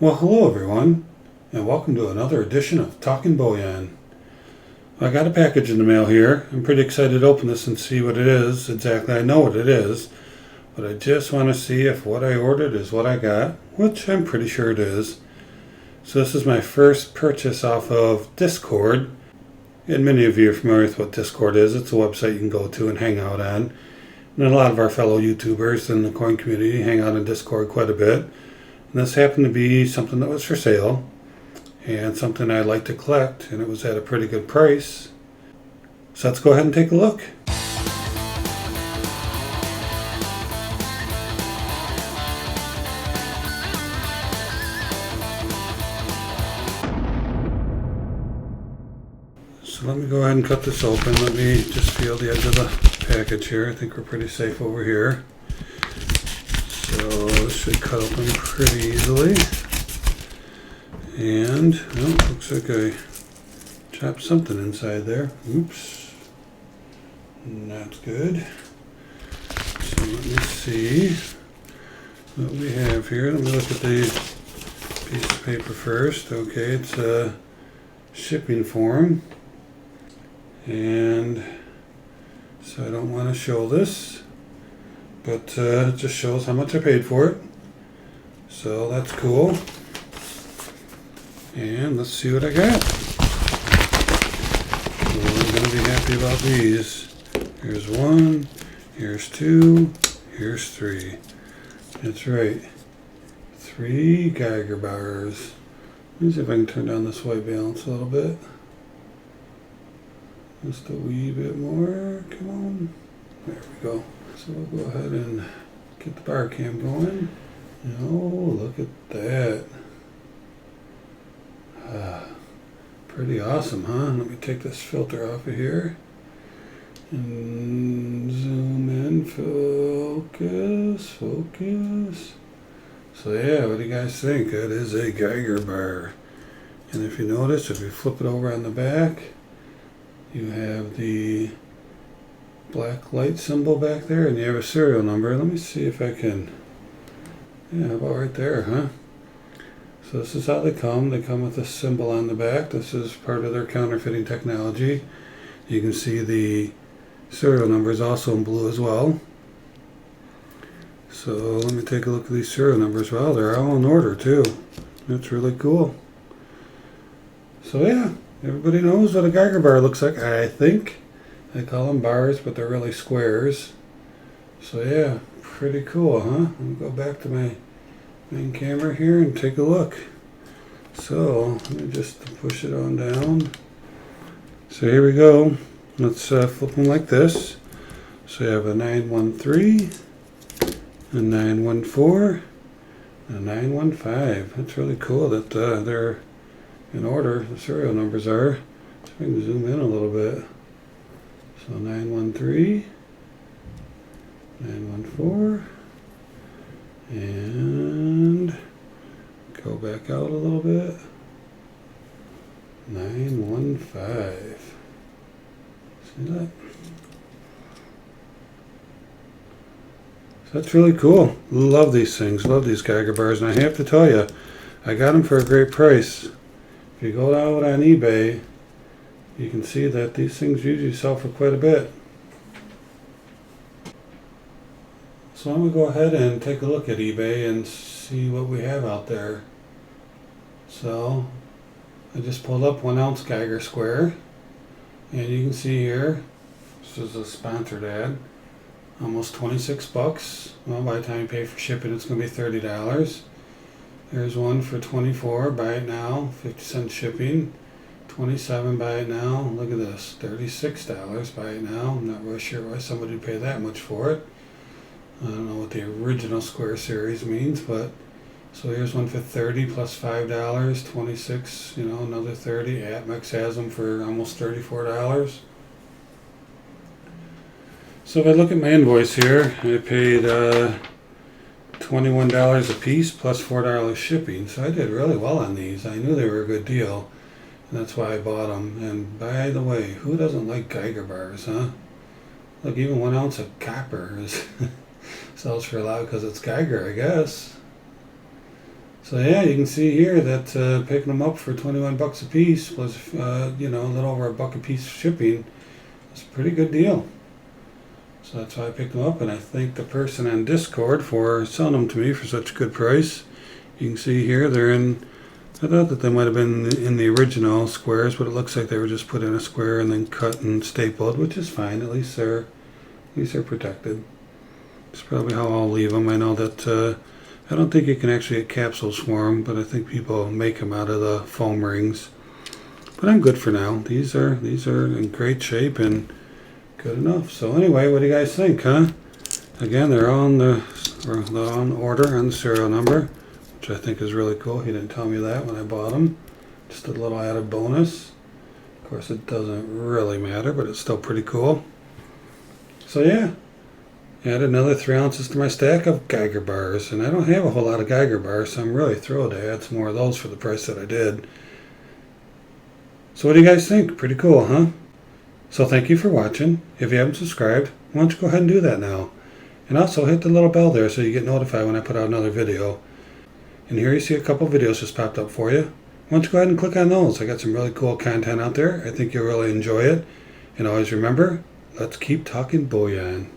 Well, hello everyone, and welcome to another edition of Talking Bullion. I got a package in the mail here. I'm pretty excited to open this and see what it is. Exactly, I know what it is, but I just want to see if what I ordered is what I got, which I'm pretty sure it is. So this is my first purchase off of Discord, and many of you are familiar with what Discord is. It's a website you can go to and hang out on. And a lot of our fellow YouTubers in the coin community hang out on Discord quite a bit. And this happened to be something that was for sale and something I like to collect, and it was at a pretty good price. So let's go ahead and take a look. So let me go ahead and cut this open. Let me just feel the edge of the package here. I think we're pretty safe over here. So this should cut open pretty easily. And, well, looks like I chopped something inside there. Oops. Not good. So let me see what we have here. Let me look at the piece of paper first. Okay, it's a shipping form. And so I don't want to show this, but it just shows how much I paid for it. So that's cool. And let's see what I got. So I'm going to be happy about these. Here's one, here's two, here's three. That's right. 3 Geiger bars. Let me see if I can turn down this white balance a little bit. Just a wee bit more. Come on. There we go. So we'll go ahead and get the bar cam going. Oh, look at that. Pretty awesome, huh? Let me take this filter off of here. And zoom in. Focus. So yeah, what do you guys think? That is a Geiger bar. And if you notice, if you flip it over on the back, you have the black light symbol back there, and you have a serial number. Let me see if I can. Yeah, about right there, huh? So this is how they come. They come with a symbol on the back. This is part of their counterfeiting technology. You can see the serial numbers also in blue as well. So let me take a look at these serial numbers. Well, they're all in order too. That's really cool. So yeah. Everybody knows what a Geiger bar looks like, I think. They call them bars, but they're really squares. So yeah, pretty cool, huh? Let me go back to my main camera here and take a look. So, let me just push it on down. So here we go. Let's flip them like this. So you have a 913, a 914, and a 915. That's really cool that they're in order. The serial numbers are. So we can zoom in a little bit. So 913, 914, and go back out a little bit. 915. See that? So that's really cool. Love these things. Love these Geiger bars. And I have to tell you, I got them for a great price. If you go out on eBay, you can see that these things usually sell for quite a bit. So I'm going to go ahead and take a look at eBay and see what we have out there. So I just pulled up 1 ounce Geiger square, and you can see here, this is a sponsored ad, almost 26 bucks. Well, by the time you pay for shipping, it's going to be $30. There's one for 24, buy it now, 50-cent shipping. 27, buy it now. Look at this, $36, buy it now. I'm not really sure why somebody would pay that much for it. I don't know what the original Square series means, but so here's one for 30 plus $5, 26, another 30. Atmex has them for almost $34. So if I look at my invoice here, I paid $21 a piece plus $4 shipping. So I did really well on these. I knew they were a good deal, and that's why I bought them. And by the way, who doesn't like Geiger bars, huh? Look, even 1 ounce of copper is sells for a lot because it's Geiger, I guess. So yeah, you can see here that picking them up for 21 bucks a piece plus you know, a little over a buck a piece shipping. It's a pretty good deal. So that's why I picked them up, and I thank the person on Discord for selling them to me for such a good price. You can see here they're in, I thought that they might have been in the original squares, but it looks like they were just put in a square and then cut and stapled, which is fine. At least they're protected. That's probably how I'll leave them. I know that I don't think you can actually get capsules for them, but I think people make them out of the foam rings. But I'm good for now. These are in great shape and good enough. So anyway, what do you guys think, huh? Again, they're on order on the serial number, which I think is really cool. He didn't tell me that when I bought them. Just a little added bonus. Of course, it doesn't really matter, but it's still pretty cool. So yeah, added another 3 ounces to my stack of Geiger bars, and I don't have a whole lot of Geiger bars, so I'm really thrilled to add some more of those for the price that I did. So what do you guys think? Pretty cool, huh? So thank you for watching. If you haven't subscribed, why don't you go ahead and do that now? And also hit the little bell there so you get notified when I put out another video. And here you see a couple videos just popped up for you. Why don't you go ahead and click on those? I got some really cool content out there. I think you'll really enjoy it. And always remember, let's keep talking bullion.